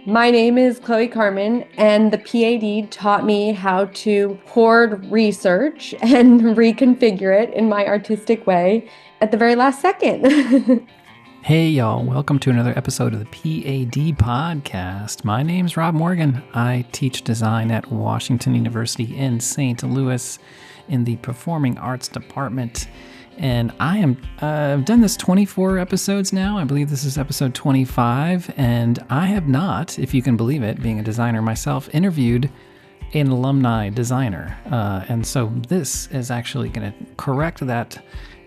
My name is Chloe Karmin, and the PAD taught me how to hoard research and reconfigure it in my artistic way at the very last second. Hey, y'all, welcome to another episode of the PAD podcast. My name's Rob Morgan. I teach design at Washington University in St. Louis in the Performing Arts Department. And I've done this 24 episodes now. I believe this is episode 25. And I have not, if you can believe it, being a designer myself, interviewed an alumni designer. And so this is actually going to correct that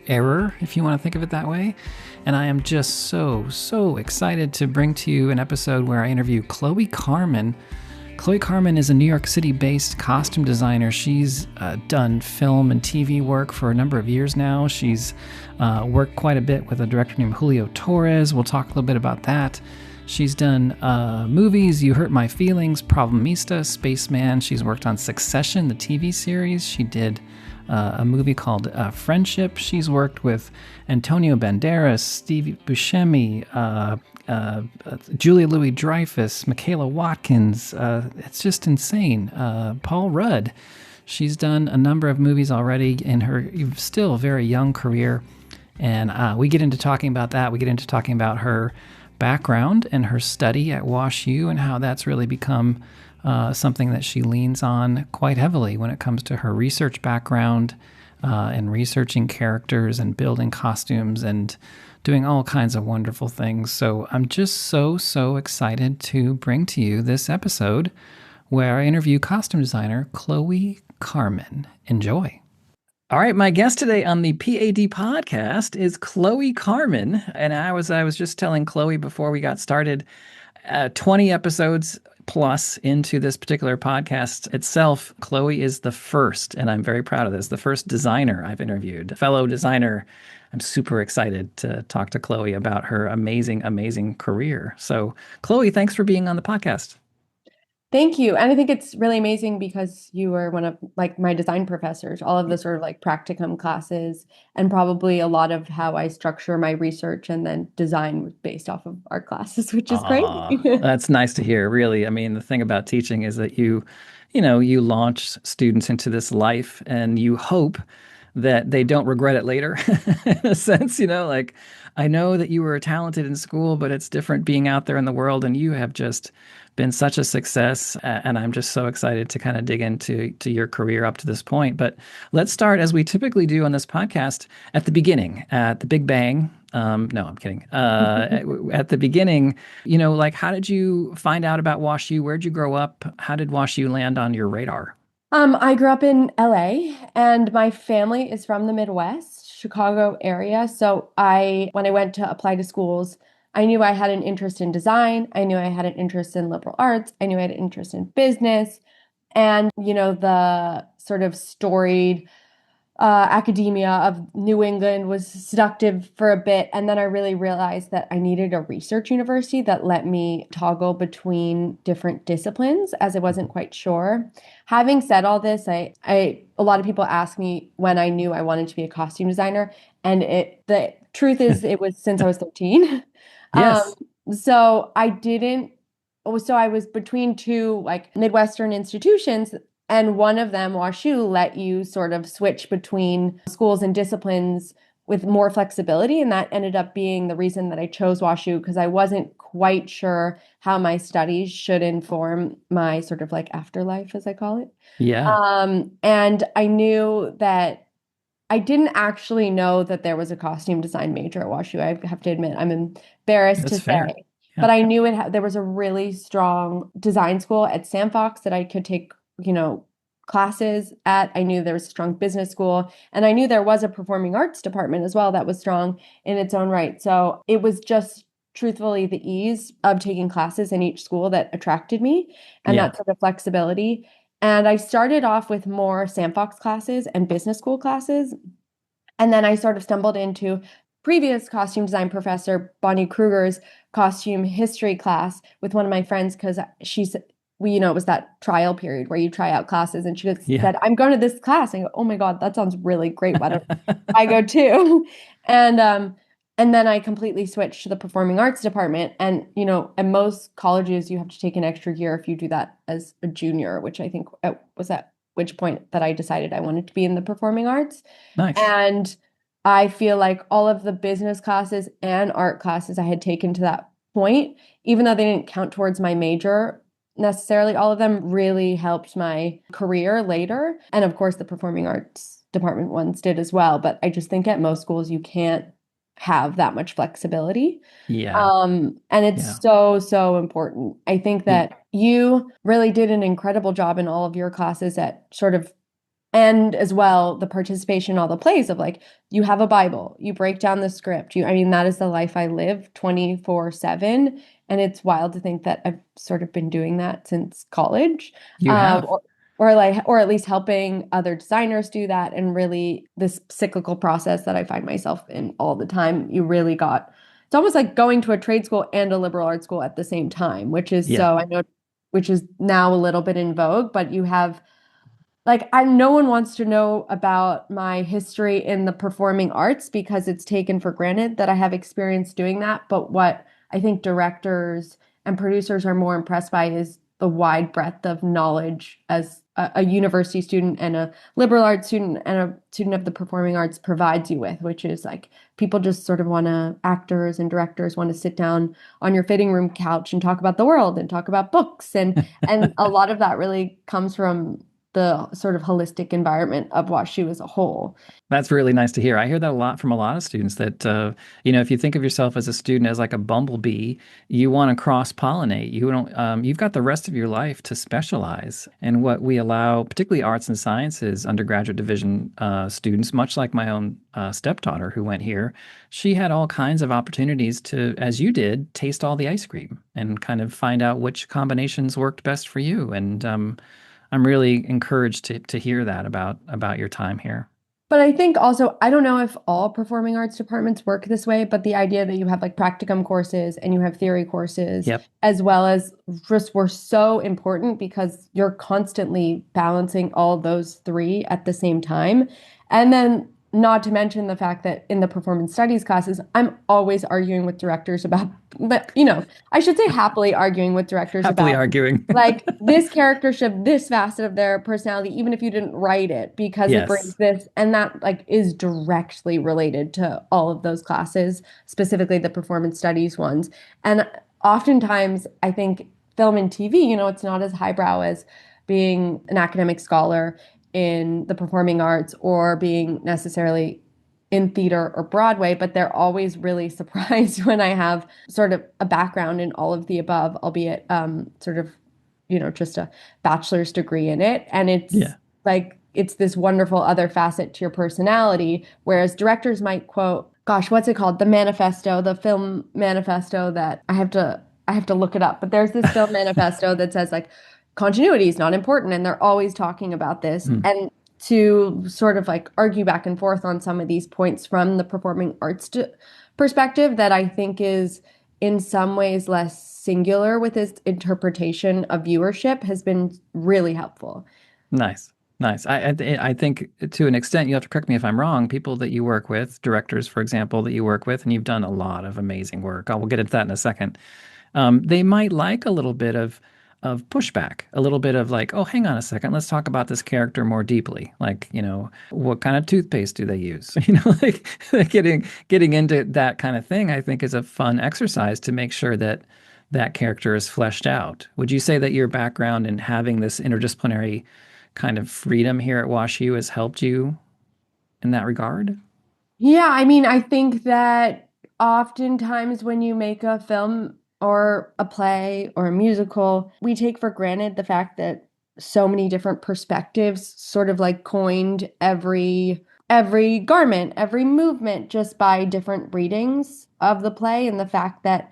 error, if you want to think of it that way. And I am just so excited to bring to you an episode where I interview Chloe Karmin. Chloe Karmin is a New York City-based costume designer. She's done film and TV work for a number of years now. She's worked quite a bit with a director named Julio Torres. We'll talk a little bit about that. She's done movies, You Hurt My Feelings, Problemista, Spaceman. She's worked on Succession, the TV series. She did a movie called Friendship. She's worked with Antonio Banderas, Steve Buscemi, Julia Louis-Dreyfus, Michaela Watkins. It's just insane. Paul Rudd. She's done a number of movies already in her still very young career. And we get into talking about that. We get into talking about her background and her study at WashU and how that's really become something that she leans on quite heavily when it comes to her research background and researching characters and building costumes and doing all kinds of wonderful things. So I'm just so excited to bring to you this episode where I interview costume designer Chloe Karmin. Enjoy. All right, my guest today on the PAD podcast is Chloe Karmin, and I was just telling Chloe before we got started, 20 episodes plus into this particular podcast itself, Chloe is the first, and I'm very proud of this, the first designer I've interviewed, a fellow designer. I'm super excited to talk to Chloe about her amazing career. So, Chloe, thanks for being on the podcast. Thank you. And I think it's really amazing because you were one of my design professors, all of the sort of practicum classes, and probably a lot of how I structure my research and then design was based off of art classes, which is great. That's nice to hear, really. I mean, the thing about teaching is that you launch students into this life and you hope that they don't regret it later in a sense, like I know that you were talented in school, but it's different being out there in the world, and you have just been such a success. And I'm just so excited to kind of dig into your career up to this point. But let's start, as we typically do on this podcast, at the beginning, at the Big Bang. No, I'm kidding. At the beginning, how did you find out about WashU? Where'd you grow up? How did WashU land on your radar? I grew up in LA and my family is from the Midwest, Chicago area. So when I went to apply to schools, I knew I had an interest in design. I knew I had an interest in liberal arts. I knew I had an interest in business. And, the sort of storied academia of New England was seductive for a bit. And then I really realized that I needed a research university that let me toggle between different disciplines as I wasn't quite sure. Having said all this, a lot of people ask me when I knew I wanted to be a costume designer. And the truth is it was since I was 13. Yes. So I was between two Midwestern institutions, and one of them, WashU, let you sort of switch between schools and disciplines with more flexibility. And that ended up being the reason that I chose WashU, because I wasn't quite sure how my studies should inform my sort of afterlife, as I call it. Yeah. And I knew that I didn't actually know that there was a costume design major at WashU. I have to admit, I'm embarrassed to That's fair. say. Yeah. But I knew there was a really strong design school at Sam Fox that I could take, classes at. I knew there was a strong business school, and I knew there was a performing arts department as well that was strong in its own right. So it was just truthfully the ease of taking classes in each school that attracted me, and Yeah. that sort of flexibility. And I started off with more Sam Fox classes and business school classes. And then I sort of stumbled into previous costume design professor Bonnie Kruger's costume history class with one of my friends, because it was that trial period where you try out classes, and she just Yeah. said, I'm going to this class. And I go, oh my God, that sounds really great. Why don't I go too? And And then I completely switched to the performing arts department. And, at most colleges, you have to take an extra year if you do that as a junior, which I think was at which point that I decided I wanted to be in the performing arts. Nice. And I feel like all of the business classes and art classes I had taken to that point, even though they didn't count towards my major necessarily, all of them really helped my career later. And of course, the performing arts department ones did as well. But I just think at most schools, you can't have that much flexibility. Yeah. And it's Yeah. so, so important. I think Yeah. that you really did an incredible job in all of your classes at sort of and as well the participation in all the plays of like you have a Bible, you break down the script. I mean, that is the life I live 24/7. And it's wild to think that I've sort of been doing that since college. You Um, have. or, or at least helping other designers do that. And really this cyclical process that I find myself in all the time, it's almost like going to a trade school and a liberal arts school at the same time, Yeah. I know, which is now a little bit in vogue, but you have like no one wants to know about my history in the performing arts because it's taken for granted that I have experience doing that. But what I think directors and producers are more impressed by is the wide breadth of knowledge as a university student and a liberal arts student and a student of the performing arts provides you with, which is like people just sort of want to, actors and directors want to sit down on your fitting room couch and talk about the world and talk about books. And a lot of that really comes from the sort of holistic environment of WashU as a whole. That's really nice to hear. I hear that a lot from a lot of students that, if you think of yourself as a student as like a bumblebee, you want to cross pollinate. You've got the rest of your life to specialize. And what we allow, particularly arts and sciences undergraduate division students, much like my own stepdaughter who went here, she had all kinds of opportunities to, as you did, taste all the ice cream and kind of find out which combinations worked best for you. And I'm really encouraged to hear that about your time here. But I think also, I don't know if all performing arts departments work this way, but the idea that you have like practicum courses and you have theory courses, Yep. as well as just were so important because you're constantly balancing all those three at the same time. And then, not to mention the fact that in the performance studies classes, I'm always arguing with directors about, but I should say happily arguing with directors Happily about arguing. like this character should have this facet of their personality, even if you didn't write it, because it brings Yes. this, and that like is directly related to all of those classes, specifically the performance studies ones. And oftentimes, I think film and TV, it's not as highbrow as being an academic scholar in the performing arts or being necessarily in theater or Broadway, but they're always really surprised when I have sort of a background in all of the above, albeit sort of, just a bachelor's degree in it. And it's Yeah. like, it's this wonderful other facet to your personality. Whereas directors might quote, gosh, what's it called? The manifesto, the film manifesto that I have to look it up. But there's this film manifesto that says like continuity is not important. And they're always talking about this. Mm. And to sort of like argue back and forth on some of these points from the performing arts perspective that I think is in some ways less singular with his interpretation of viewership has been really helpful. Nice. Nice. I think to an extent, you have to correct me if I'm wrong, people that you work with, directors, for example, that you work with, and you've done a lot of amazing work. I will get into that in a second. They might like a little bit of pushback, a little bit of like, oh, hang on a second, let's talk about this character more deeply. Like, what kind of toothpaste do they use? Like getting into that kind of thing, I think is a fun exercise to make sure that that character is fleshed out. Would you say that your background in having this interdisciplinary kind of freedom here at WashU has helped you in that regard? Yeah, I mean, I think that oftentimes when you make a film or a play or a musical, we take for granted the fact that so many different perspectives sort of like coined every garment, every movement just by different readings of the play and the fact that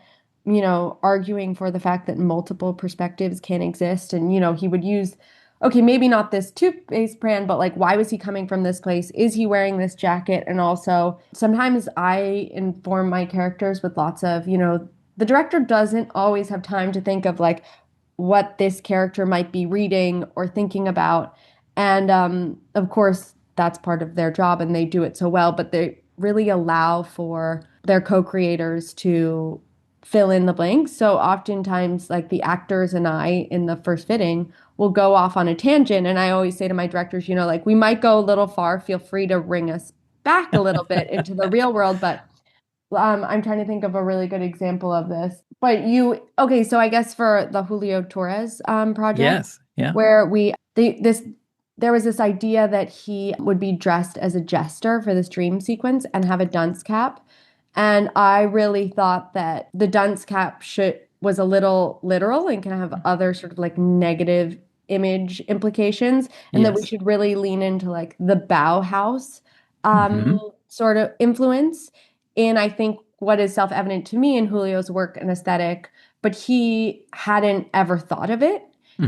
arguing for the fact that multiple perspectives can exist and he would use okay, maybe not this toothpaste brand, but like, why was he coming from this place? Is he wearing this jacket? And also, sometimes I inform my characters with lots of, the director doesn't always have time to think of like what this character might be reading or thinking about. And of course, that's part of their job and they do it so well, but they really allow for their co-creators to fill in the blanks. So oftentimes, like the actors and I in the first fitting will go off on a tangent. And I always say to my directors, like we might go a little far. Feel free to bring us back a little bit into the real world. But I'm trying to think of a really good example of this. Okay, so I guess for the Julio Torres project, Yes. Yeah. where there was this idea that he would be dressed as a jester for this dream sequence and have a dunce cap. And I really thought that the dunce cap should was a little literal and can have other sort of like negative image implications, and that we Yes. should really lean into like the Bauhaus Hmm. sort of influence. And I think what is self-evident to me in Julio's work and aesthetic, but he hadn't ever thought of it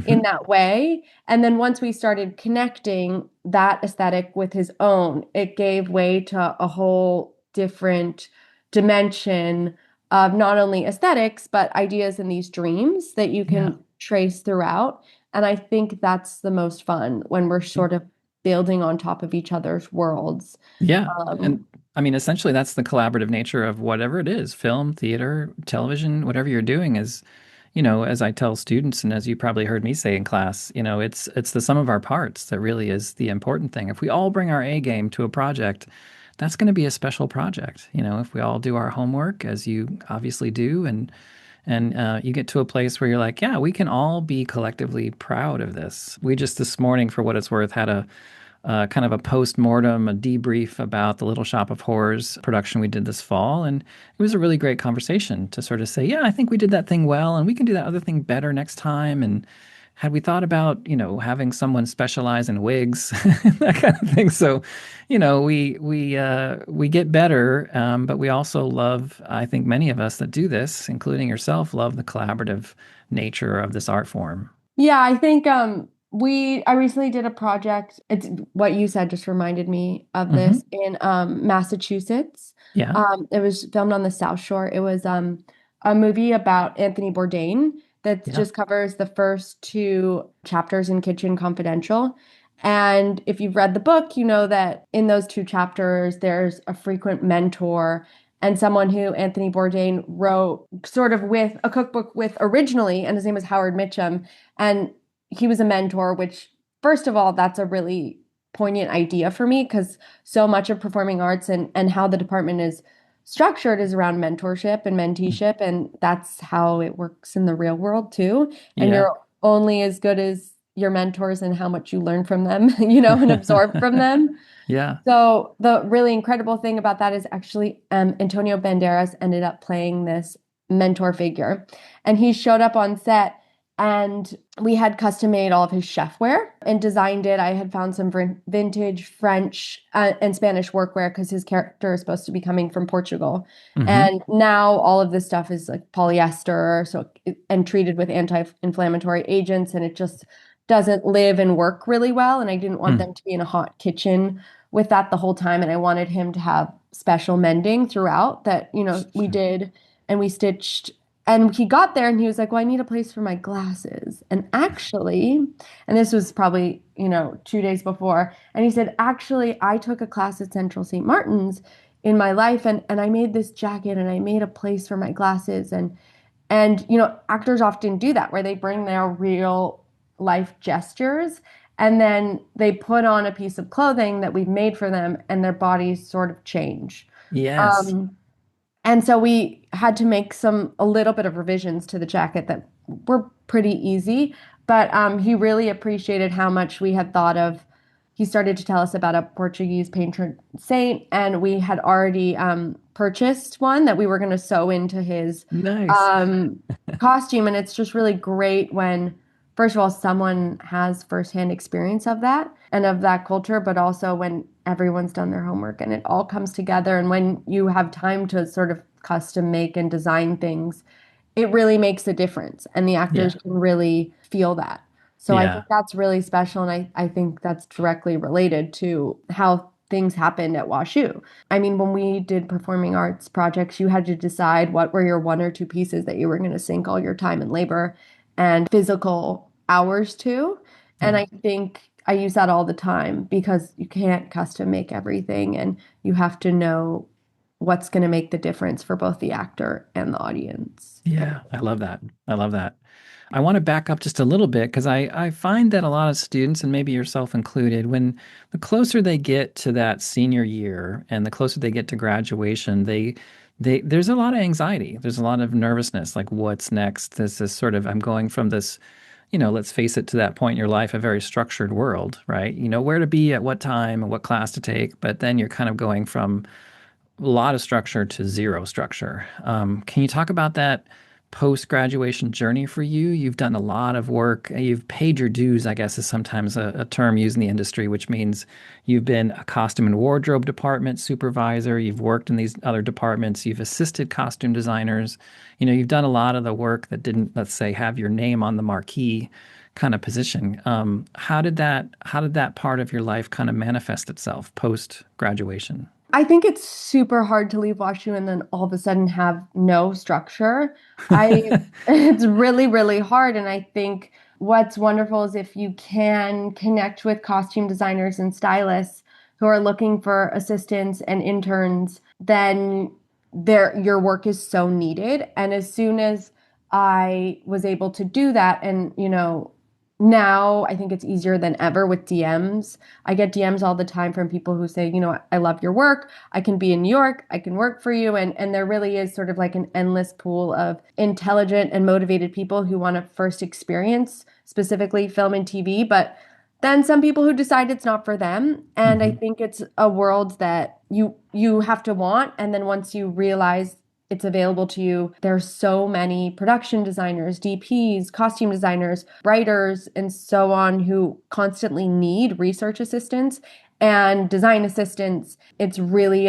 in Hmm. that way. And then once we started connecting that aesthetic with his own, it gave way to a whole different dimension of not only aesthetics, but ideas in these dreams that you Yeah. can trace throughout. And I think that's the most fun when we're sort of building on top of each other's worlds. Yeah. And Um, I mean, essentially, that's the collaborative nature of whatever it is, film, theater, television, whatever you're doing is, as I tell students, and as you probably heard me say in class, it's the sum of our parts that really is the important thing. If we all bring our A game to a project, that's going to be a special project. If we all do our homework, as you obviously do, and you get to a place where you're like, yeah, we can all be collectively proud of this. We just this morning, for what it's worth, had a kind of a post-mortem, a debrief about the Little Shop of Horrors production we did this fall. And it was a really great conversation to sort of say, yeah, I think we did that thing well, and we can do that other thing better next time. And had we thought about, having someone specialize in wigs, that kind of thing. So, we get better, but we also love, I think many of us that do this, including yourself, love the collaborative nature of this art form. Yeah, I think I recently did a project. It's what you said just reminded me of Hmm. this in Massachusetts. Yeah. It was filmed on the South Shore. It was a movie about Anthony Bourdain that Yeah. just covers the first two chapters in Kitchen Confidential. And if you've read the book, you know that in those two chapters, there's a frequent mentor and someone who Anthony Bourdain wrote sort of with a cookbook with originally, and his name was Howard Mitchum. And he was a mentor, which, first of all, that's a really poignant idea for me because so much of performing arts and how the department is structured is around mentorship and menteeship. And that's how it works in the real world too. And Yeah. you're only as good as your mentors and how much you learn from them, and absorb from them. Yeah. So the really incredible thing about that is actually Antonio Banderas ended up playing this mentor figure, and he showed up on set, and we had custom made all of his chefware and designed it. I had found some vintage French and Spanish workwear because his character is supposed to be coming from Portugal, Hmm. and now all of this stuff is like polyester, and treated with anti-inflammatory agents, and it just doesn't live and work really well. And I didn't want Mm. them to be in a hot kitchen with that the whole time. And I wanted him to have special mending throughout that, we did and we stitched. And he got there and he was like, well, I need a place for my glasses. And actually, and this was probably, 2 days before. And he said, actually, I took a class at Central St. Martin's in my life and I made this jacket and I made a place for my glasses. And actors often do that where they bring their real life gestures and then they put on a piece of clothing that we've made for them and their bodies sort of change. Yes. Um, and so we had to make a little bit of revisions to the jacket that were pretty easy, but he really appreciated how much we had thought of. He started to tell us about a Portuguese patron saint, and we had already purchased one that we were going to sew into his Nice. um, costume. And it's just really great when, first of all, someone has firsthand experience of that and of that culture, but also when everyone's done their homework and it all comes together. And when you have time to sort of custom make and design things, it really makes a difference. And the actors Yeah. can really feel that. So I think Yeah. that's really special. And I think that's directly related to how things happened at WashU. I mean, when we did performing arts projects, you had to decide what were your one or two pieces that you were going to sink all your time and labor and physical hours to. And Yeah. I think I use that all the time because you can't custom make everything and you have to know. what's going to make the difference for both the actor and the audience. Yeah, I love that. I love that. I want to back up just a little bit because I find that a lot of students, and maybe yourself included, when the closer they get to that senior year and the closer they get to graduation, there's a lot of anxiety. There's a lot of nervousness, like what's next? This is sort of I'm going from this, let's face it, to that point in your life, a very structured world, right? You know where to be at what time and what class to take, but then you're kind of going from a lot of structure to zero structure. Can you talk about that post graduation journey for you? You've done a lot of work. You've paid your dues, I guess, is sometimes a term used in the industry, which means you've been a costume and wardrobe department supervisor. You've worked in these other departments. You've assisted costume designers. You've done a lot of the work that didn't, let's say, have your name on the marquee kind of position. How did that part of your life kind of manifest itself post graduation? I think it's super hard to leave WashU and then all of a sudden have no structure. I It's really, really hard. And I think what's wonderful is if you can connect with costume designers and stylists who are looking for assistants and interns, then your work is so needed. And as soon as I was able to do that, and now I think it's easier than ever with DMs. I get DMs all the time from people who say, I love your work. I can be in New York. I can work for you. And there really is sort of like an endless pool of intelligent and motivated people who want to first experience specifically film and TV, but then some people who decide it's not for them. And I Hmm. think it's a world that you have to want. And then once you realize it's available to you, there's so many production designers, DPs, costume designers, writers, and so on who constantly need research assistants and design assistants. It's really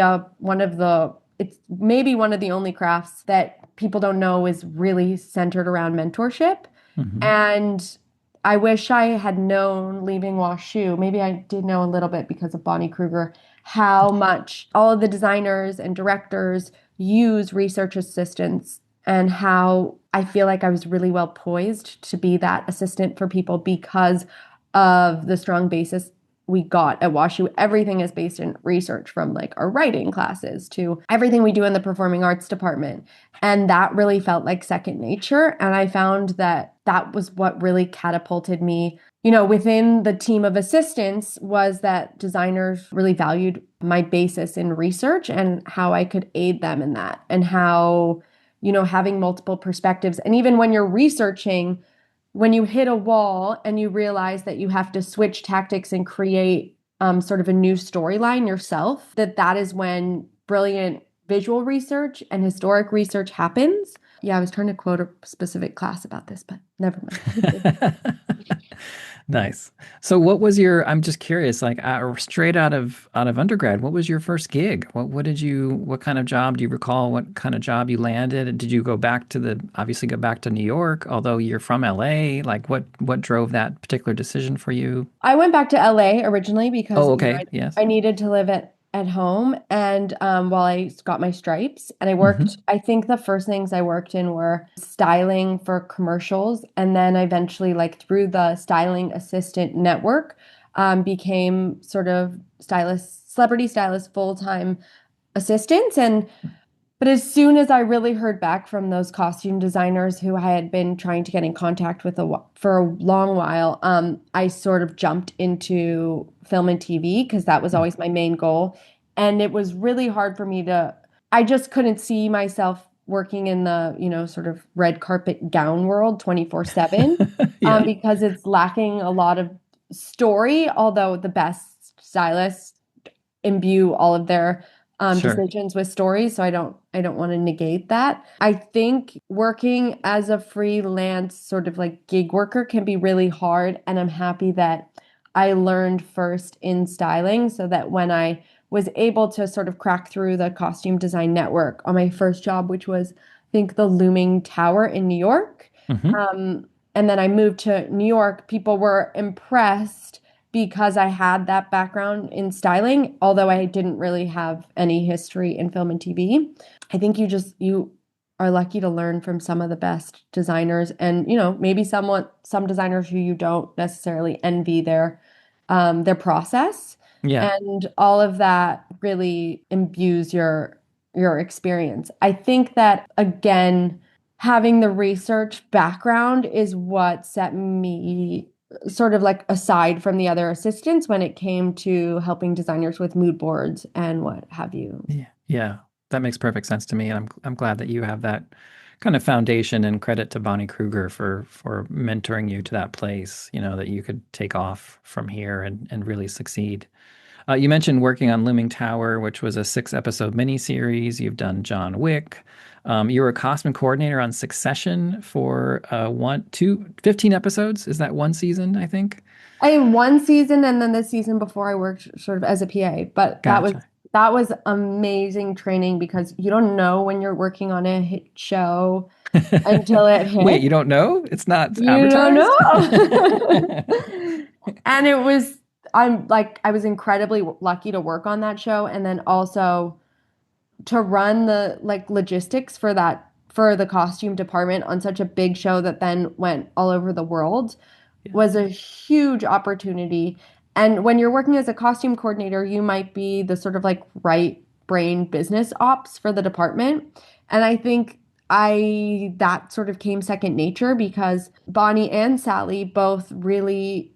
it's maybe one of the only crafts that people don't know is really centered around mentorship. Hmm. And I wish I had known leaving WashU, maybe I did know a little bit because of Bonnie Kruger, how much all of the designers and directors use research assistants and how I feel like I was really well poised to be that assistant for people because of the strong basis we got at WashU. Everything is based in research from like our writing classes to everything we do in the performing arts department. And that really felt like second nature. And I found that that was what really catapulted me, within the team of assistants was that designers really valued my basis in research and how I could aid them in that and how, having multiple perspectives. And even when you're researching, when you hit a wall and you realize that you have to switch tactics and create sort of a new storyline yourself, that is when brilliant visual research and historic research happens. Yeah, I was trying to quote a specific class about this, but never mind. Nice. So I'm just curious, like straight out of undergrad, what was your first gig? What kind of job do you recall what kind of job you landed? And did you obviously go back to New York, although you're from LA? Like what drove that particular decision for you? I went back to LA originally because Oh, okay. Yes. I needed to live at home and while I got my stripes and Hmm. I think the first things I worked in were styling for commercials and then I eventually like through the styling assistant network became sort of celebrity stylist full-time assistants and but as soon as I really heard back from those costume designers who I had been trying to get in contact with for a long while, I sort of jumped into film and TV because that was always my main goal. And it was really hard for me I just couldn't see myself working in the, sort of red carpet gown world 24/7 Yeah. because it's lacking a lot of story, although the best stylists imbue all of their Sure. decisions with stories. So I don't want to negate that. I think working as a freelance sort of like gig worker can be really hard. And I'm happy that I learned first in styling so that when I was able to sort of crack through the costume design network on my first job, which was, I think, the Looming Tower in New York. Hmm. Um, and then I moved to New York. People were impressed because I had that background in styling, although I didn't really have any history in film and TV. I think you are lucky to learn from some of the best designers and maybe some designers who you don't necessarily envy their process. Yeah. And all of that really imbues your your experience. I think that again, having the research background is what set me sort of like aside from the other assistants when it came to helping designers with mood boards and what have you. Yeah. Yeah. That makes perfect sense to me. And I'm glad that you have that kind of foundation, and credit to Bonnie Kruger for mentoring you to that place, that you could take off from here and really succeed. You mentioned working on Looming Tower, which was a 6 episode miniseries. You've done John Wick. You were a costume coordinator on Succession for 15 episodes. Is that one season, I think? I had one season and then the season before I worked sort of as a PA, but Gotcha. that was amazing training because you don't know when you're working on a hit show until it Wait, hits. you don't know? It's not You don't advertised? know. And I was incredibly lucky to work on that show and then also to run the like logistics for for the costume department on such a big show that then went all over the world Yeah. was a huge opportunity. And when you're working as a costume coordinator, you might be the sort of like right brain business ops for the department. And I think I that sort of came second nature because Bonnie and Sally both really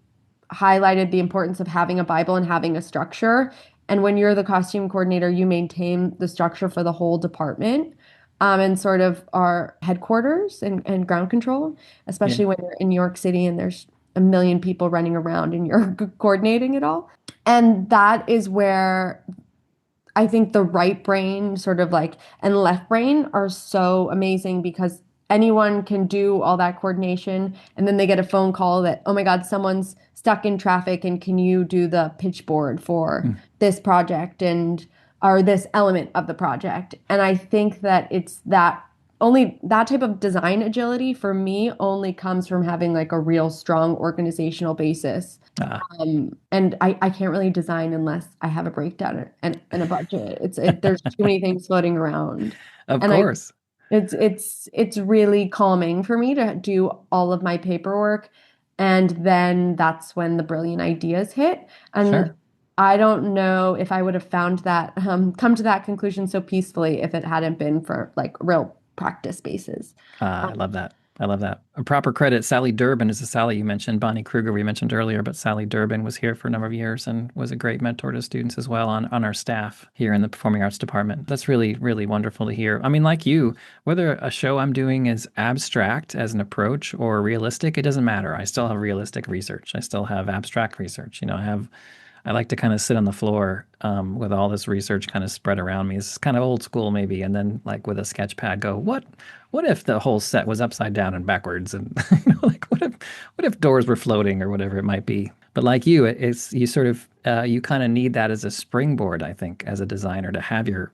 highlighted the importance of having a Bible and having a structure. And when you're the costume coordinator, you maintain the structure for the whole department, and sort of our headquarters and ground control, Yeah. especially when you're in New York City and there's a million people running around and you're coordinating it all. And that is where I think the right brain, sort of like, and left brain are so amazing because anyone can do all that coordination. And then they get a phone call that, oh my God, someone's stuck in traffic and can you do the pitch board for Mm. this project and or this element of the project? And I think that it's that only that type of design agility for me only comes from having like a real strong organizational basis. Ah, And I can't really design unless I have a breakdown and a budget. There's too many things floating around. of And I course. it's really calming for me to do all of my paperwork. And then that's when the brilliant ideas hit. And Sure. I don't know if I would have found that come to that conclusion so peacefully if it hadn't been for like real practice bases. I love that. I love that. A proper credit. Sally Durbin is the Sally you mentioned. Bonnie Kruger we mentioned earlier, but Sally Durbin was here for a number of years and was a great mentor to students as well on our staff here in the Performing Arts Department. That's really, really wonderful to hear. I mean, like you, whether a show I'm doing is abstract as an approach or realistic, it doesn't matter. I still have realistic research. I still have abstract research. I like to kind of sit on the floor with all this research kind of spread around me. It's kind of old school, maybe, and then like with a sketch pad, go, what if the whole set was upside down and backwards, and like what if doors were floating or whatever it might be. But like you, it's you sort of you kind of need that as a springboard, I think, as a designer to have your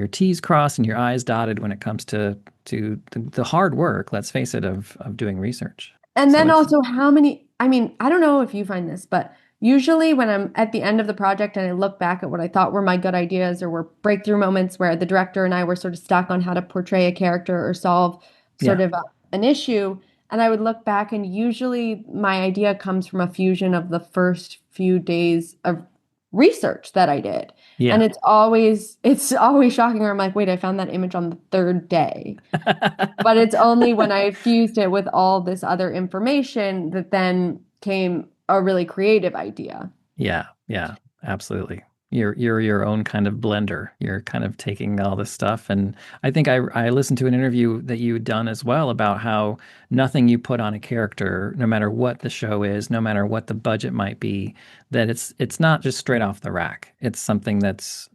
T's crossed and your I's dotted when it comes to the hard work. Let's face it, of doing research. And So then it's also how many, I mean, I don't know if you find this, but usually when I'm at the end of the project and I look back at what I thought were my good ideas or were breakthrough moments where the director and I were sort of stuck on how to portray a character or solve sort yeah, of an issue, and I would look back and usually my idea comes from a fusion of the first few days of research that I did. And yeah. it's always shocking where I'm like, wait, I found that image on the third day. But it's only when I fused it with all this other information that then came a really creative idea. Yeah, yeah, absolutely. You're your own kind of blender. You're kind of taking all this stuff, and I think I listened to an interview that you had done as well about how nothing you put on a character, no matter what the show is, no matter what the budget might be, that it's not just straight off the rack. It's something that's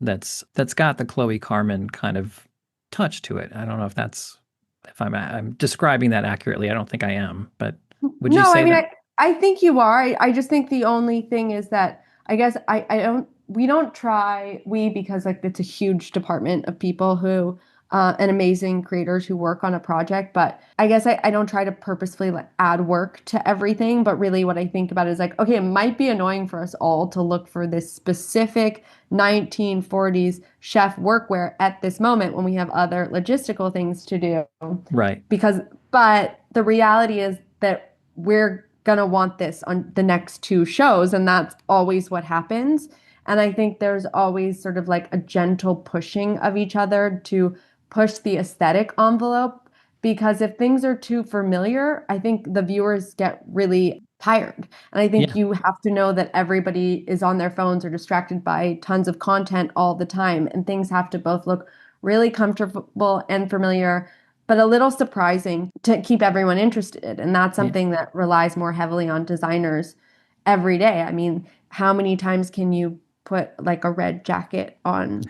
got the Chloe Carmen kind of touch to it. I don't know if I'm describing that accurately. I don't think I am, but would you No, I say mean, that? I think you are. I just think the only thing is that I guess I don't, we don't try, we, because like it's a huge department of people who, and amazing creators who work on a project. But I guess I don't try to purposefully like add work to everything. But really what I think about is like, okay, it might be annoying for us all to look for this specific 1940s chef workwear at this moment when we have other logistical things to do Right. because but the reality is that we're gonna want this on the next two shows and that's always what happens And I think there's always sort of like a gentle pushing of each other to push the aesthetic envelope. Because if things are too familiar, I think the viewers get really tired. And I think Yeah. you have to know that everybody is on their phones or distracted by tons of content all the time. And things have to both look really comfortable and familiar, but a little surprising to keep everyone interested. And that's Yeah. something that relies more heavily on designers every day. I mean, how many times can you put like a red jacket um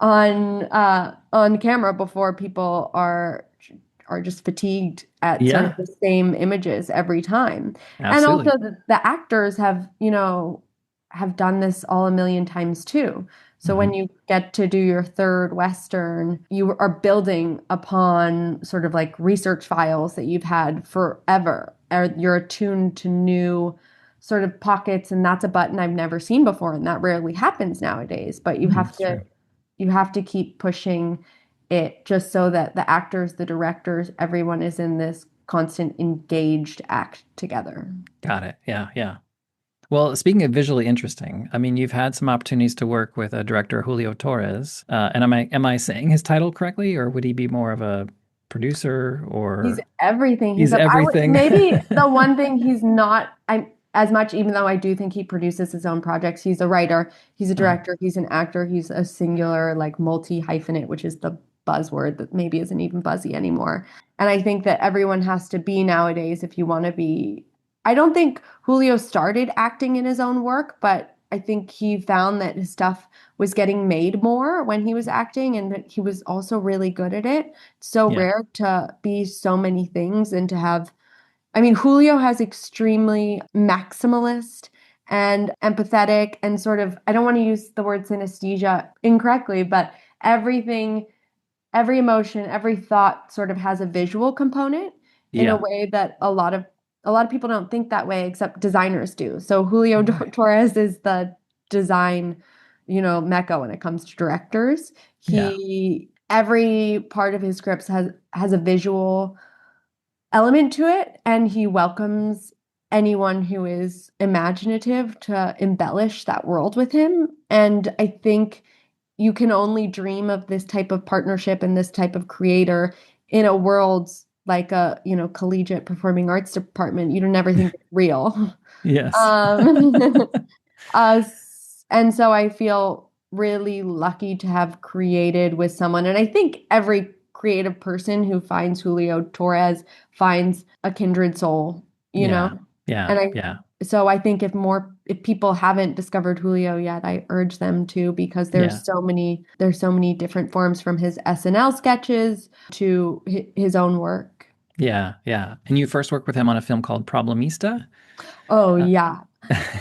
on camera before people are just fatigued at sort of Yeah. the same images every time. And also Absolutely. the actors have done this all a million times too. So when Hmm. you get to do your third Western, you are building upon sort of like research files that you've had forever, or you're attuned to new sort of pockets, and that's a button I've never seen before, and that rarely happens nowadays. But It's true. you have to keep pushing it just so that the actors, the directors, everyone is in this constant engaged act together. Got it. Yeah. Yeah. Well, speaking of visually interesting, I mean, you've had some opportunities to work with a director, Julio Torres. And am I saying his title correctly, or would he be more of a producer, He's or everything. he's I would everything? maybe the one thing he's not I as much, even though I do think he produces his own projects. He's a writer, he's a Uh, director, he's an actor, he's a singular like multi-hyphenate, which is the buzzword that maybe isn't even buzzy anymore. And I think that everyone has to be nowadays if you want to be. I don't think Julio started acting in his own work, but I think he found that his stuff was getting made more when he was acting and that he was also really good at it. So yeah. rare to be so many things and to have, I mean, Julio has extremely maximalist and empathetic and sort of, I don't want to use the word synesthesia incorrectly, but everything, every emotion, every thought sort of has a visual component in a Yeah. way that a lot of people don't think that way except designers do. So Julio Right. Torres is the design, mecca when it comes to directors. Yeah. He every part of his scripts has a visual element to it, and he welcomes anyone who is imaginative to embellish that world with him. And I think you can only dream of this type of partnership and this type of creator in a world like a, collegiate performing arts department. You don't never think it's real. Yes. Um, and so I feel really lucky to have created with someone. And I think every creative person who finds Julio Torres finds a kindred soul, you know? Yeah. Yeah. And Yeah. so I think if people haven't discovered Julio yet, I urge them to because Yeah. there's so many different forms from his SNL sketches to his own work. Yeah. Yeah. And you first worked with him on a film called Problemista? Oh Uh, yeah,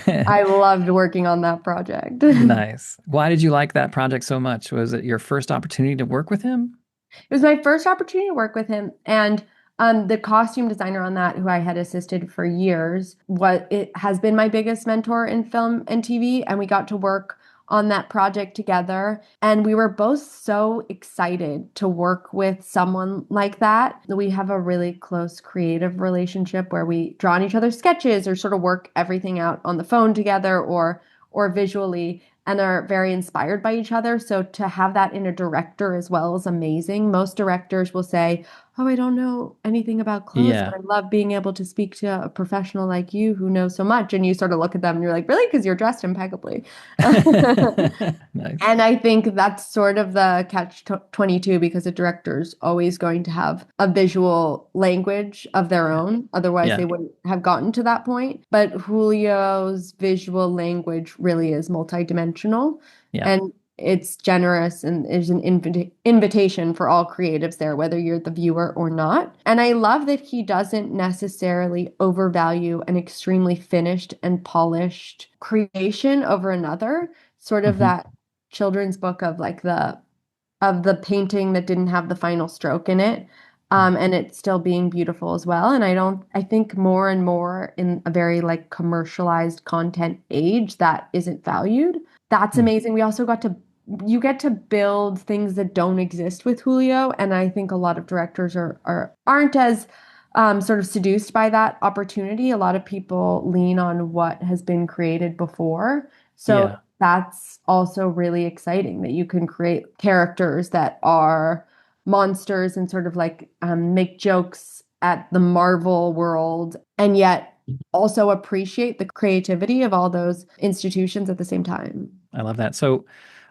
I loved working on that project. nice. Why did you like that project so much? Was it your first opportunity to work with him? It was my first opportunity to work with him, and the costume designer on that, who I had assisted for years, what it has been my biggest mentor in film and TV, and we got to work on that project together, and we were both so excited to work with someone like that. We have a really close creative relationship where we draw on each other's sketches or sort of work everything out on the phone together or visually and are very inspired by each other. So to have that in a director as well is amazing. Most directors will say, "Oh, I don't know anything about clothes, but Yeah. I love being able to speak to a professional like you who knows so much." And you sort of look at them and you're like, "Really? Because you're dressed impeccably." Nice. And I think that's sort of the catch 22 because a director's always going to have a visual language of their Yeah. own. Otherwise, they Yeah. wouldn't have gotten to that point. But Julio's visual language really is multidimensional Yeah. and it's generous and is an invitation for all creatives there, whether you're the viewer or not. And I love that he doesn't necessarily overvalue an extremely finished and polished creation over another, sort of Hmm. that children's book of like the painting that didn't have the final stroke in it. And it's still being beautiful as well. And I think more and more in a very like commercialized content age that isn't valued. That's amazing. You get to build things that don't exist with Julio. And I think a lot of directors aren't as sort of seduced by that opportunity. A lot of people lean on what has been created before. So Yeah. that's also really exciting that you can create characters that are monsters and sort of like make jokes at the Marvel world and yet also appreciate the creativity of all those institutions at the same time. I love that. So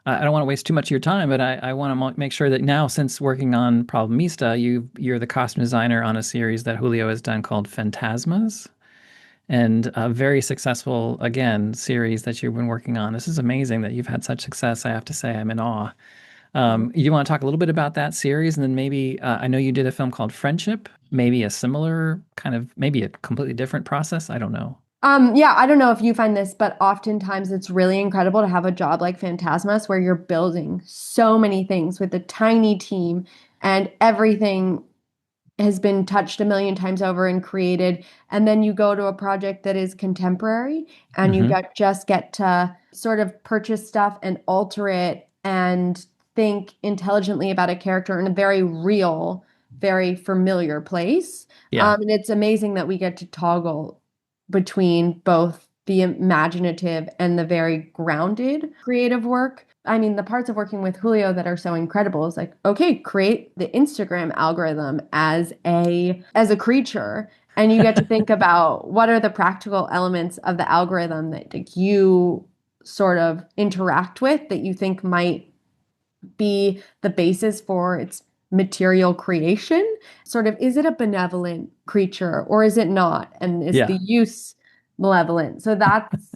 I don't want to waste too much of your time, but I want to make sure that now, since working on Problemista, you're the costume designer on a series that Julio has done called Phantasmas, and a very successful, again, series that you've been working on. This is amazing that you've had such success. I have to say, I'm in awe. You want to talk a little bit about that series, and then maybe I know you did a film called Friendship, maybe a similar kind of, maybe a completely different process. I don't know. Yeah, I don't know if you find this, but oftentimes it's really incredible to have a job like Phantasmus where you're building so many things with a tiny team and everything has been touched a million times over and created. And then you go to a project that is contemporary and you Hmm. just get to sort of purchase stuff and alter it and think intelligently about a character in a very real, very familiar place. Yeah. And it's amazing that we get to toggle between both the imaginative and the very grounded creative work. I mean, the parts of working with Julio that are so incredible is like, okay, create the Instagram algorithm as a creature, and you get to think about what are the practical elements of the algorithm that like, you sort of interact with that you think might be the basis for its material creation. Sort of, is it a benevolent creature or is it not? And is the Yeah. use malevolent? So that's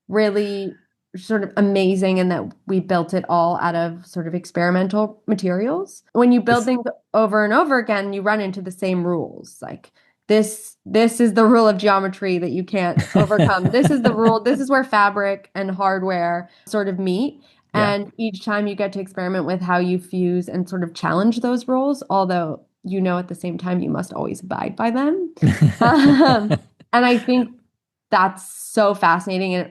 really sort of amazing and that we built it all out of sort of experimental materials. When you build This, things over and over again, you run into the same rules. Like this is the rule of geometry that you can't overcome. This is the rule. This is where fabric and hardware sort of meet. yeah. And each time you get to experiment with how you fuse and sort of challenge those rules, although you know at the same time you must always abide by them. And I think that's so fascinating, and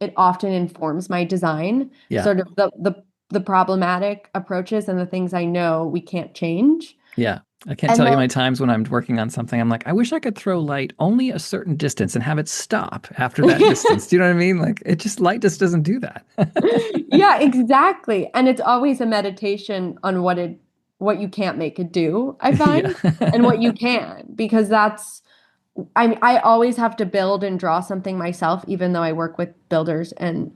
it often informs my design, Yeah. sort of the problematic approaches and the things I know we can't change. Yeah. I can't And tell you then my times when I'm working on something. I'm like, I wish I could throw light only a certain distance and have it stop after that distance. Do you know what I mean? Like it just light just doesn't do that. yeah, exactly. And it's always a meditation on what you can't make it do, I Yeah. find, and what you can, because I always have to build and draw something myself, even though I work with builders and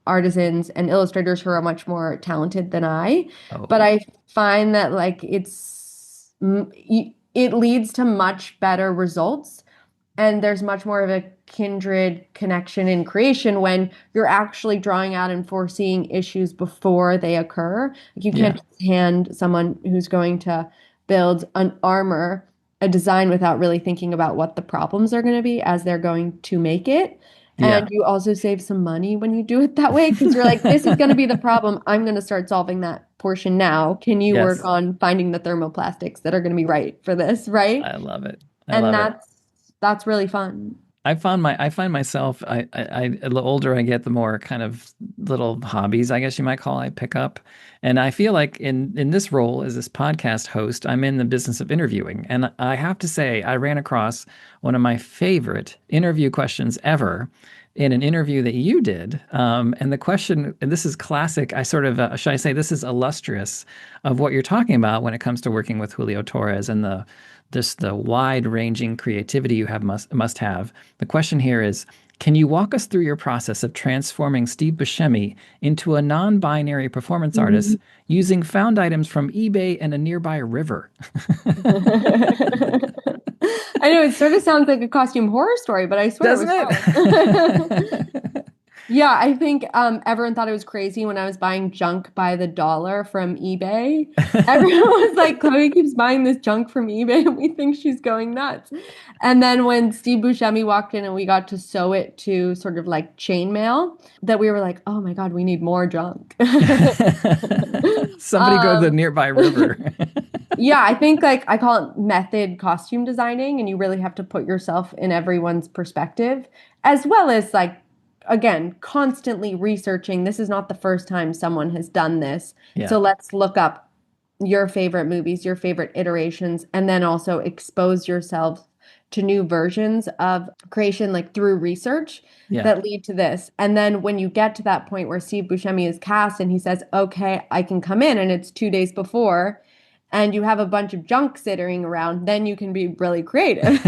artisans and illustrators who are much more talented than I. But Oh, I find that like it leads to much better results and there's much more of a kindred connection in creation when you're actually drawing out and foreseeing issues before they occur. Like you can't yeah. just hand someone who's going to build an armor a design without really thinking about what the problems are going to be as they're going to make it. And Yeah. you also save some money when you do it that way because you're like, this is going to be the problem. I'm going to start solving that portion now. Can you work Yes. on finding the thermoplastics that are going to be right for this, right? I love it. I And love it. that's really fun. I find myself the older I get, the more kind of little hobbies, I guess you might call, I pick up. And I feel like in this role as this podcast host, I'm in the business of interviewing. And I have to say, I ran across one of my favorite interview questions ever in an interview that you did. And the question, and this is classic, I sort of, should I say, this is illustrious of what you're talking about when it comes to working with Julio Torres and the wide-ranging creativity you have must have. The question here is, can you walk us through your process of transforming Steve Buscemi into a non-binary performance artist using found items from eBay and a nearby river? I know it sort of sounds like a costume horror story, but I swear it Doesn't was fun. it? Yeah, I think everyone thought it was crazy when I was buying junk by the dollar from eBay. Everyone was like, Chloe keeps buying this junk from eBay and we think she's going nuts. And then when Steve Buscemi walked in and we got to sew it to sort of like chainmail, that we were like, oh my God, we need more junk. Somebody go to the Um, nearby river. yeah, I think like I call it method costume designing, and you really have to put yourself in everyone's perspective, as well as like, again, constantly researching. This is not the first time someone has done this. Yeah. So let's look up your favorite movies, your favorite iterations, and then also expose yourself to new versions of creation, like through research Yeah. that lead to this. And then when you get to that point where Steve Buscemi is cast and he says, okay, I can come in, and it's 2 days before, and you have a bunch of junk sitting around, then you can be really creative.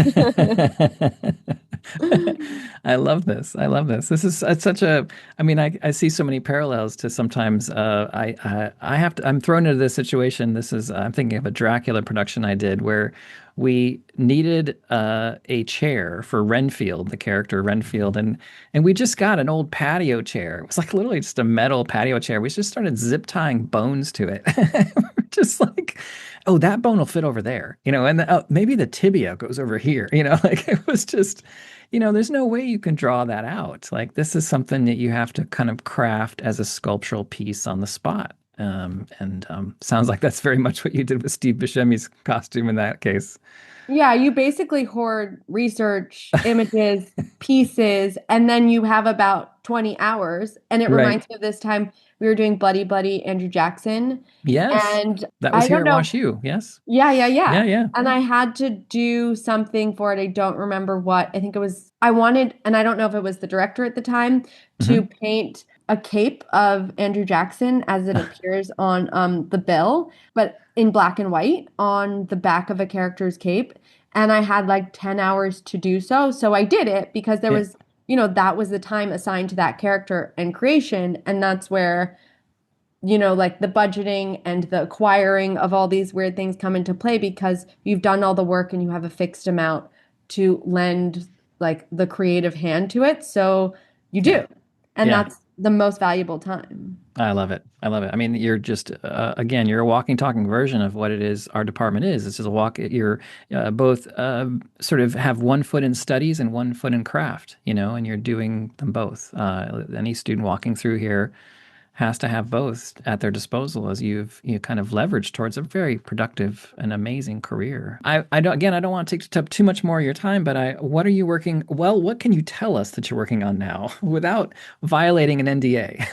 I love this. I love this. This is it's such a. I mean, I see so many parallels to sometimes. I have to. I'm thrown into this situation. This is. I'm thinking of a Dracula production I did where we needed a chair for Renfield, the character Renfield, and we just got an old patio chair. It was like literally just a metal patio chair. We just started zip tying bones to it. We're just like, oh, that bone will fit over there, and maybe the tibia goes over here, like it was just, there's no way you can draw that out. Like this is something that you have to kind of craft as a sculptural piece on the spot. And sounds like that's very much what you did with Steve Buscemi's costume in that case. Yeah, you basically hoard research, images, pieces, and then you have about 20 hours. And it Right. reminds me of this time we were doing Bloody Bloody Andrew Jackson. Yes. And That was I here don't at know. Wash U. Yes. Yeah, yeah, Yeah, yeah. yeah. And I had to do something for it. I don't remember what. I think it was, I wanted, and I don't know if it was the director at the time, to Hmm. paint a cape of Andrew Jackson as it appears on the bill, but in black and white on the back of a character's cape. And I had like 10 hours to do so. So I did it because there Yeah. was, that was the time assigned to that character and creation. And that's where like the budgeting and the acquiring of all these weird things come into play because you've done all the work and you have a fixed amount to lend like the creative hand to it. So you Yeah. do. And Yeah. that's the most valuable time. I love it. I love it. I mean, you're just again, you're a walking, talking version of what it is our department is. It's just a walk. You're both sort of have one foot in studies and one foot in craft, and you're doing them both. Any student walking through here has to have both at their disposal as you kind of leverage towards a very productive and amazing career. I don't again I don't want to take up too much more of your time, but what are you working well, what can you tell us that you're working on now without violating an NDA?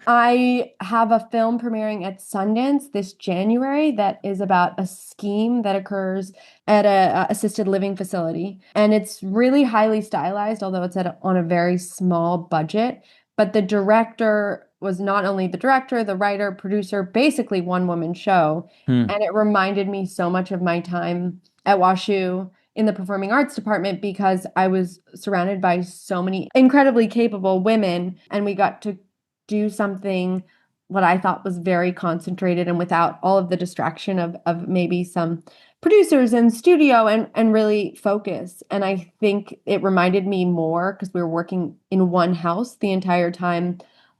I have a film premiering at Sundance this January that is about a scheme that occurs at a assisted living facility, and it's really highly stylized, although it's on a very small budget. But the director was not only the director, the writer, producer, basically one woman show, Hmm. and it reminded me so much of my time at WashU in the performing arts department because I was surrounded by so many incredibly capable women, and we got to do something what I thought was very concentrated and without all of the distraction of maybe some producers and studio and really focus. And I think it reminded me more because we were working in one house the entire time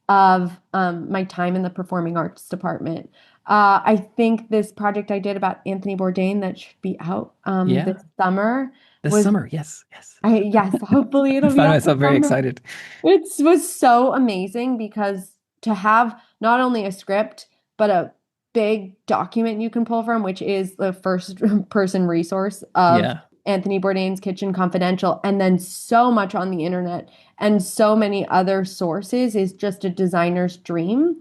of my time in the performing arts department. I think this project I did about Anthony Bourdain that should be out Yeah. this summer This was, summer. Yes. Yes. yes, hopefully I it'll be find out this myself very summer. excited. It was so amazing because to have not only a script, but a big document you can pull from, which is the first person resource of Yeah. Anthony Bourdain's Kitchen Confidential, and then so much on the internet and so many other sources is just a designer's dream.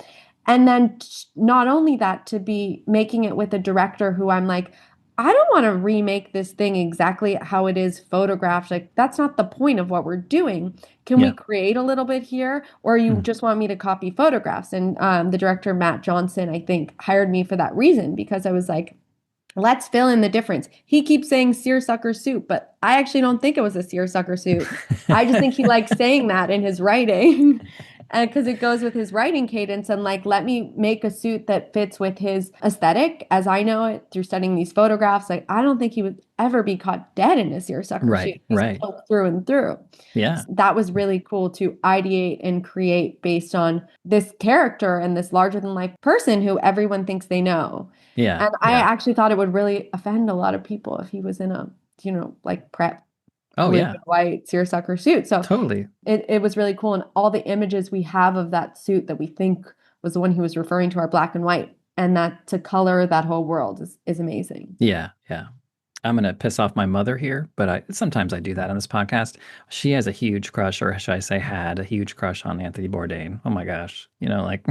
And then not only that, to be making it with a director who I'm like, I don't want to remake this thing exactly how it is photographed. Like, that's not the point of what we're doing. Can we Yeah. create a little bit here? Or you Hmm. just want me to copy photographs? And the director, Matt Johnson, I think, hired me for that reason because I was like, let's fill in the difference. He keeps saying seersucker suit, but I actually don't think it was a seersucker suit. I just think he likes saying that in his writing. And because it goes with his writing cadence, and like, let me make a suit that fits with his aesthetic as I know it through studying these photographs. Like, I don't think he would ever be caught dead in a seersucker suit. Right. He's Right. cloaked through and through. Yeah. So that was really cool to ideate and create based on this character and this larger than life person who everyone thinks they know. Yeah. And I Yeah. actually thought it would really offend a lot of people if he was in a, like prep Oh blue yeah. and white seersucker suit. So Totally. it was really cool. And all the images we have of that suit that we think was the one he was referring to are black and white. And that to color that whole world is amazing. Yeah. Yeah. I'm going to piss off my mother here, but sometimes I do that on this podcast. She has a huge crush, or should I say, had a huge crush on Anthony Bourdain. Oh my gosh, like,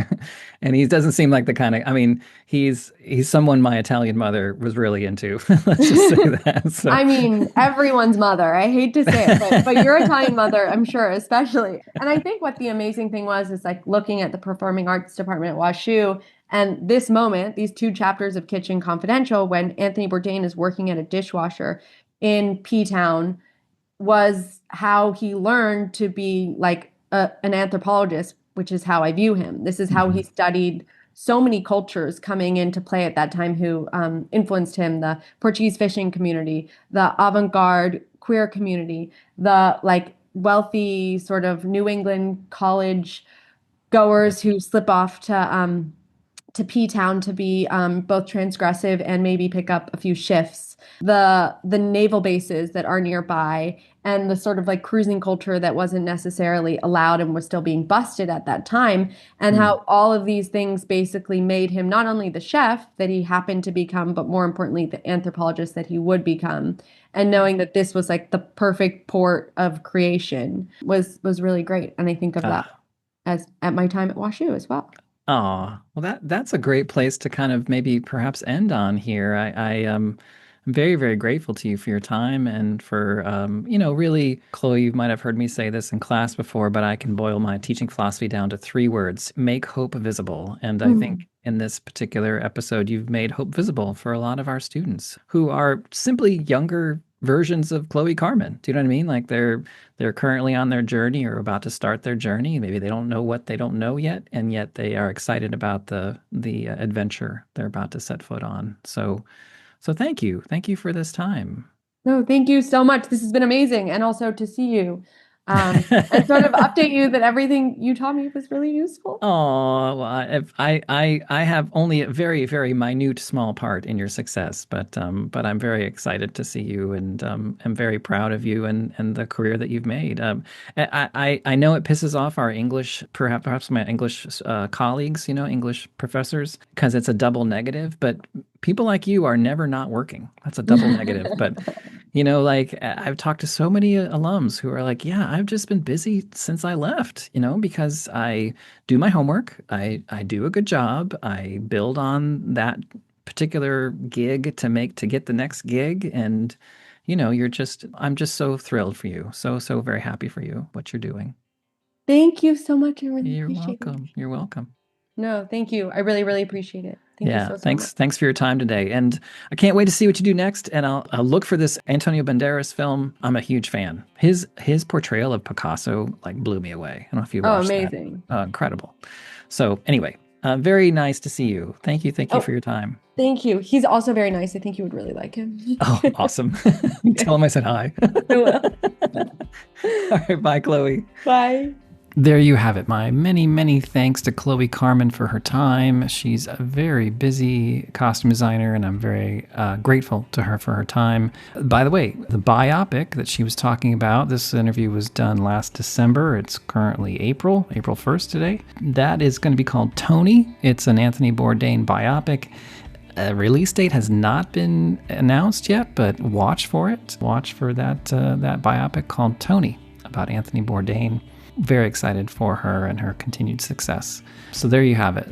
and he doesn't seem like the kind of. I mean, he's someone my Italian mother was really into. Let's just say that. So, I mean, everyone's mother. I hate to say it, but your Italian mother, I'm sure, especially. And I think what the amazing thing was is like looking at the performing arts department at WashU and this moment, these two chapters of Kitchen Confidential, when Anthony Bourdain is working at a dishwasher in P Town, was how he learned to be like an anthropologist, which is how I view him. This is how he mhm, studied so many cultures coming into play at that time who influenced him, the Portuguese fishing community, the avant-garde queer community, the like wealthy sort of New England college right. goers who slip off to P Town to be both transgressive and maybe pick up a few shifts. The naval bases that are nearby and the sort of like cruising culture that wasn't necessarily allowed and was still being busted at that time, and Mm, how all of these things basically made him not only the chef that he happened to become, but more importantly, the anthropologist that he would become. And knowing that this was like the perfect port of creation was really great. And I think of that ah. as at my time at WashU as well. Oh, well that's a great place to kind of maybe perhaps end on here. I'm very, very grateful to you for your time and for really, Chloe, you might have heard me say this in class before, but I can boil my teaching philosophy down to three words: make hope visible. And I think in this particular episode, you've made hope visible for a lot of our students who are simply younger versions of Chloe Carmen. Do you know what I mean? Like they're currently on their journey or about to start their journey. Maybe they don't know what they don't know yet, and yet they are excited about the adventure they're about to set foot on. So thank you for this time. No, thank you so much. This has been amazing. And also to see you and sort of update you that everything you taught me was really useful. Oh, well, I have only a very, very minute, small part in your success, but I'm very excited to see you, and I'm very proud of you and the career that you've made. I know it pisses off our English, perhaps my English colleagues, English professors, because it's a double negative. But people like you are never not working. That's a double negative. But like I've talked to so many alums who are like, yeah, I've just been busy since I left, because I do my homework, I do a good job, I build on that particular gig to get the next gig, and I'm just so thrilled for you, so very happy for you, what you're doing. Thank you so much. I really You're appreciate it. welcome. You're welcome. No, thank you. I really, really appreciate it. Thank you Yeah, so, so much. thanks for your time today. And I can't wait to see what you do next. And I'll look for this Antonio Banderas film. I'm a huge fan. His portrayal of Picasso like blew me away. I don't know if you Oh, watched that. amazing. Incredible. So anyway, very nice to see you. Thank you Oh, for your time. thank you. He's also very nice. I think you would really like him. Oh, awesome. Tell him I said hi. I will. All right, bye, Chloe. Bye. There you have it. My many, many thanks to Chloe Carmen for her time. She's a very busy costume designer, and I'm very grateful to her for her time. By the way, the biopic that she was talking about, this interview was done last December. It's currently April 1st today. That is going to be called Tony. It's an Anthony Bourdain biopic. A release date has not been announced yet, but watch for it. Watch for that biopic called Tony about Anthony Bourdain. Very excited for her and her continued success. So there you have it.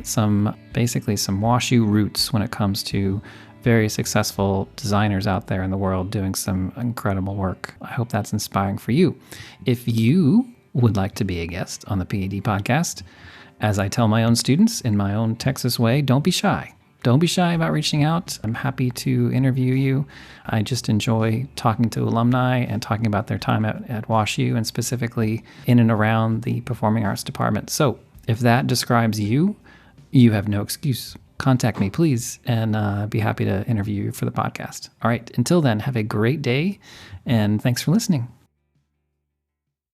Basically some WashU roots when it comes to very successful designers out there in the world doing some incredible work. I hope that's inspiring for you. If you would like to be a guest on the PAD podcast, as I tell my own students in my own Texas way, don't be shy. Don't be shy about reaching out. I'm happy to interview you. I just enjoy talking to alumni and talking about their time at WashU and specifically in and around the Performing Arts Department. So if that describes you, you have no excuse. Contact me, please, and be happy to interview you for the podcast. All right, until then, have a great day, and thanks for listening.